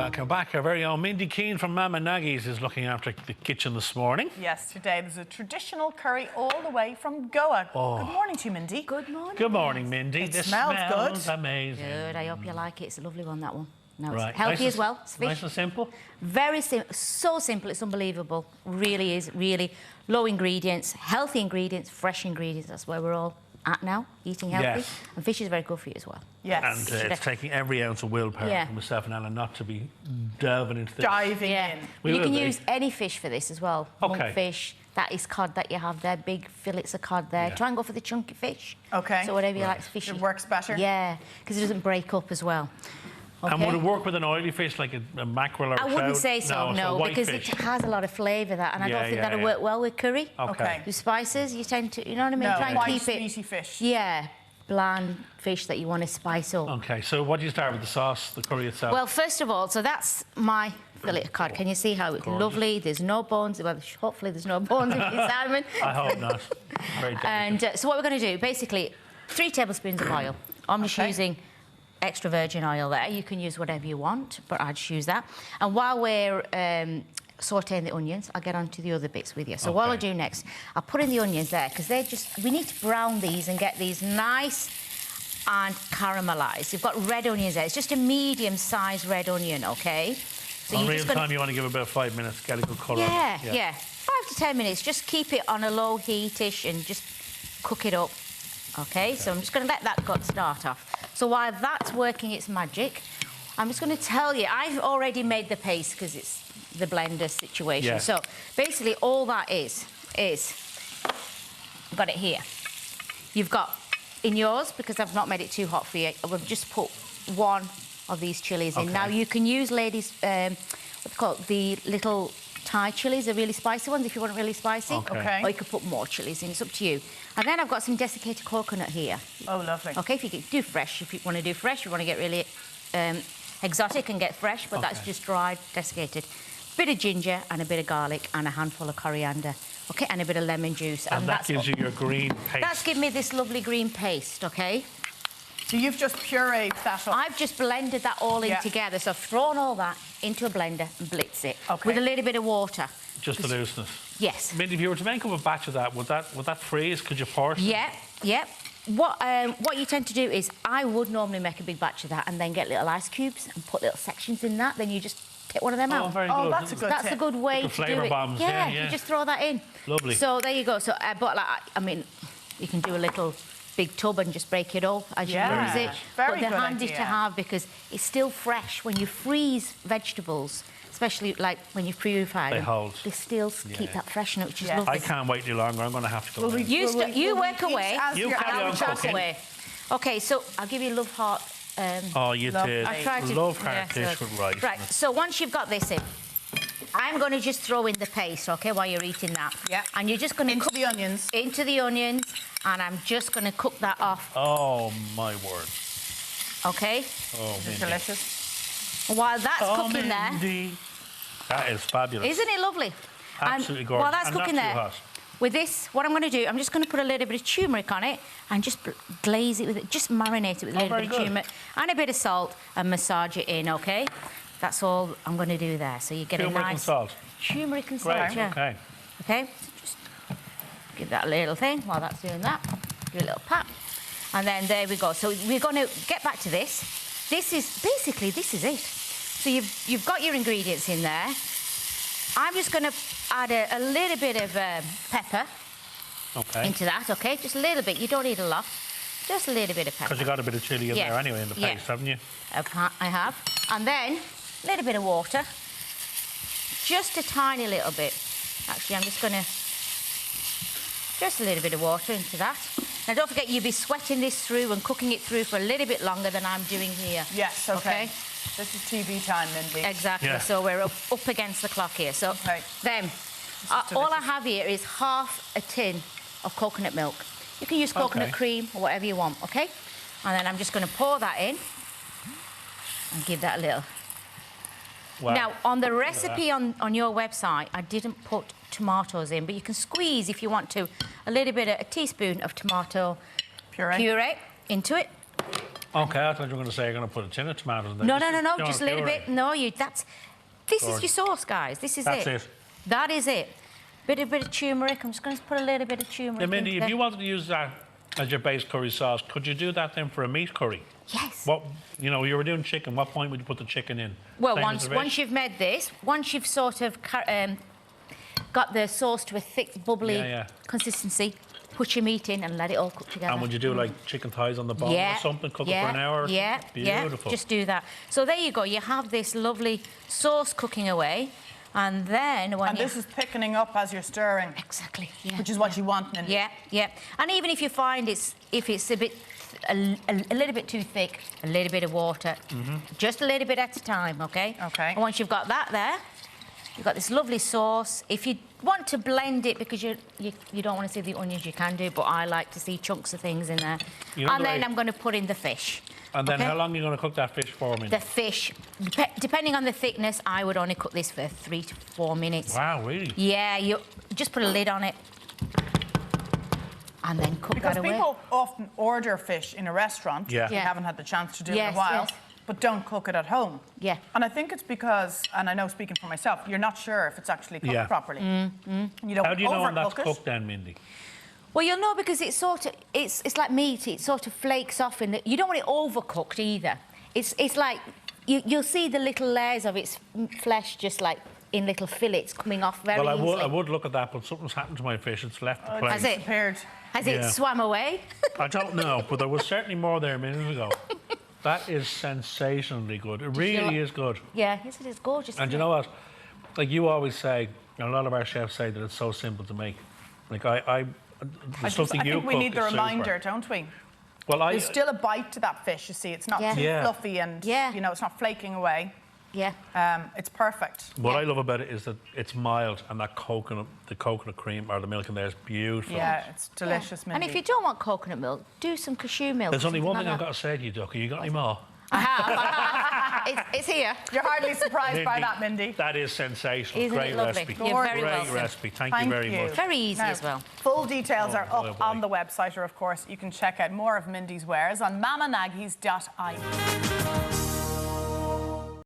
Welcome back. Our very own Mindi Keane from Mama Nagi's is looking after the kitchen this morning. Yes, today there's a traditional curry all the way from Goan. Oh. Good morning to you, Mindy. Good morning. Good morning, Mindy. It this smells good. Amazing. Good. I hope you like it. It's a lovely one, that one. No, Right. it's healthy Nice as well. It's fish. Nice and simple. Very simple. So simple. It's unbelievable. Really is. Really low ingredients, healthy ingredients, fresh ingredients. That's where we're all at now, eating healthy. Yes. And fish is very good for you as well. Yes. And it's taking every ounce of willpower from myself and Ellen not to be delving into this. Diving in. You can use any fish for this as well. Okay. Monkfish, that is cod that you have there, big fillets of cod there. Yeah. Try and go for the chunky fish. Okay. So whatever you like, fishy. It works better? Yeah, because it doesn't break up as well. Okay. And would it work with an oily fish like a mackerel or I wouldn't say so, no, because fish. it has a lot of flavour, that, and I don't think that'll yeah. work well with curry. Okay. With spices, you tend to, you know what I mean? No, Try and white, keep it. meaty fish. Yeah, bland fish that you want to spice up. Okay, so what do you start with, the sauce, the curry itself? Well, first of all, so that's my fillet of cod. Can you see how it's lovely? There's no bones. Well, hopefully there's no bones in your salmon. I hope not. Very delicate. And so what we're going to do, basically, 3 tablespoons of oil. I'm just using extra virgin oil there. You can use whatever you want, but I just use that. And while we're sauteing the onions, I'll get on to the other bits with you. So what I'll do next, I'll put in the onions there, because we need to brown these and get these nice and caramelised. You've got red onions there. It's just a medium-sized red onion, OK? So on real time, you want to give it about 5 minutes, get a good colour. Yeah. 5 to 10 minutes. Just keep it on a low heat-ish and just cook it up. Okay, so I'm just going to let that start off. So while that's working its magic, I'm just going to tell you, I've already made the paste because it's the blender situation. Yeah. So basically all that is, I've got it here. You've got, in yours, because I've not made it too hot for you, we've just put 1 of these chilies in. Now you can use, ladies, what's called the little Thai chilies, the really spicy ones, if you want it really spicy. Okay. Or you could put more chilies in, it's up to you. And then I've got some desiccated coconut here. Oh, lovely. Okay, if you can do fresh, if you want to do fresh, you want to get really exotic and get fresh, but that's just dried, desiccated. Bit of ginger and a bit of garlic and a handful of coriander. Okay, and a bit of lemon juice. And that gives you your green paste. That's given me this lovely green paste, okay? So you've just pureed that up? I've just blended that all in together. So I've thrown all that into a blender and blitz it with a little bit of water. Just the looseness? Yes. Mindy, if you were to make up a batch of that, would that freeze? Could you portion? Yeah. What you tend to do is, I would normally make a big batch of that and then get little ice cubes and put little sections in that. Then you just take one of them out. Very good. That's a good That's tip. a good way the to do flavour it. bombs, Yeah, yeah. you just throw that in. Lovely. So there you go. So, but like, I mean, you can do a little big tub and just break it up as you use it. Very but they're good handy idea. to have because it's still fresh. When you freeze vegetables, especially like when you purify them, hold. they still keep that freshness, which is lovely. I can't wait any longer. I'm going to have to go. You work away. You carry on cooking. Okay, so I'll give you love heart. Oh, you did. I tried to, love heart dish with rice. Right, so once you've got this in, I'm going to just throw in the paste, OK, while you're eating that. Yeah. And you're just going to Into the onions. Into the onions, and I'm just going to cook that off. Oh, my word. OK? Oh, It's delicious. While that's cooking Mindy. there... That is fabulous. Isn't it lovely? Absolutely gorgeous. While that's And cooking not too there, hot. with this, what I'm going to do, I'm just going to put a little bit of turmeric on it and just glaze it with it, just marinate it with a little bit of turmeric and a bit of salt and massage it in, OK? That's all I'm going to do there. So you get a nice... Turmeric and salt. Turmeric and salt, Great, yeah. OK? So just give that a little thing while that's doing that. Do a little pat. And then there we go. So we're going to get back to this. This is, basically, this is it. So you've got your ingredients in there. I'm just going to add a little bit of pepper into that, OK? Just a little bit. You don't need a lot. Just a little bit of pepper. Because you got a bit of chilli in there anyway in the paste, haven't you? I have. And then a little bit of water. Just a tiny little bit. Actually, I'm just going to... Just a little bit of water into that. Now, don't forget, you'll be sweating this through and cooking it through for a little bit longer than I'm doing here. Yes, OK. This is TV time, Mindy. Exactly. Yeah. So we're up against the clock here. So then, all I have here is half a tin of coconut milk. You can use coconut cream or whatever you want, OK? And then I'm just going to pour that in and give that a little... Wow. Now, on the recipe on your website, I didn't put tomatoes in, but you can squeeze, if you want to, a little bit of a teaspoon of tomato puree into it. Okay, I thought you were going to say you're going to put a tin of tomatoes in there. No, just a little bit. No, this is your sauce, guys. This is That's it. That is it. Bit of turmeric. I'm just going to put a little bit of turmeric. Mindy, if you wanted to use that as your base curry sauce, could you do that then for a meat curry? Yes. What, you were doing chicken. What point would you put the chicken in? Well, once you've made this, once you've sort of got the sauce to a thick, bubbly consistency, put your meat in and let it all cook together. And would you do like chicken thighs on the bone or something, cook it for an hour? Yeah, beautiful. Just do that. So there you go. You have this lovely sauce cooking away, and then when this is thickening up as you're stirring. Exactly. Yeah. Which is what you want, Mindy. Yeah. And even if you find if it's a bit a little bit too thick, a little bit of water, just a little bit at a time, okay? Okay. And once you've got that there, you've got this lovely sauce. If you want to blend it because you don't want to see the onions, you can do, but I like to see chunks of things in there. And then I'm going to put in the fish. And then how long are you going to cook that fish for, Mindy? The fish, depending on the thickness, I would only cook this for 3 to 4 minutes. Wow, really? Yeah, you just put a lid on it and then cook that away. Because people often order fish in a restaurant. Yeah. You haven't had the chance to do it in a while. Yes. But don't cook it at home. Yeah. And I think it's because, and I know speaking for myself, you're not sure if it's actually cooked properly. You don't How do you know when that's overcook cooked then, Mindy? Well, you'll know because it's sort of it's like meat. It sort of flakes off, and you don't want it overcooked either. It's like you'll see the little layers of its flesh just like in little fillets coming off very easily. Well, I would look at that, but something's happened to my fish. It's left the plate. Has it? Disappeared. Has it swam away? I don't know, but there was certainly more there a minute ago. That is sensationally good. It really is good. Yeah, yes, it is gorgeous. And you know what? Like you always say, and a lot of our chefs say that it's so simple to make. Like I think we need the reminder, don't we? Well, there's still a bite to that fish, you see. It's not too fluffy and, it's not flaking away. Yeah. It's perfect. What I love about it is that it's mild, and that the coconut cream or the milk in there is beautiful. Yeah, it's delicious, Mindy. And if you don't want coconut milk, do some cashew milk. There's only one thing I've got to say to you, Ducky. You got any more? I have. It's here. You're hardly surprised by that, Mindy. That is sensational. Isn't Great it lovely? recipe. You're very Great welcome. recipe. Thank you very much. Very easy as well. Full details are up on the website, or of course you can check out more of Mindy's wares on mamanagi's.ie.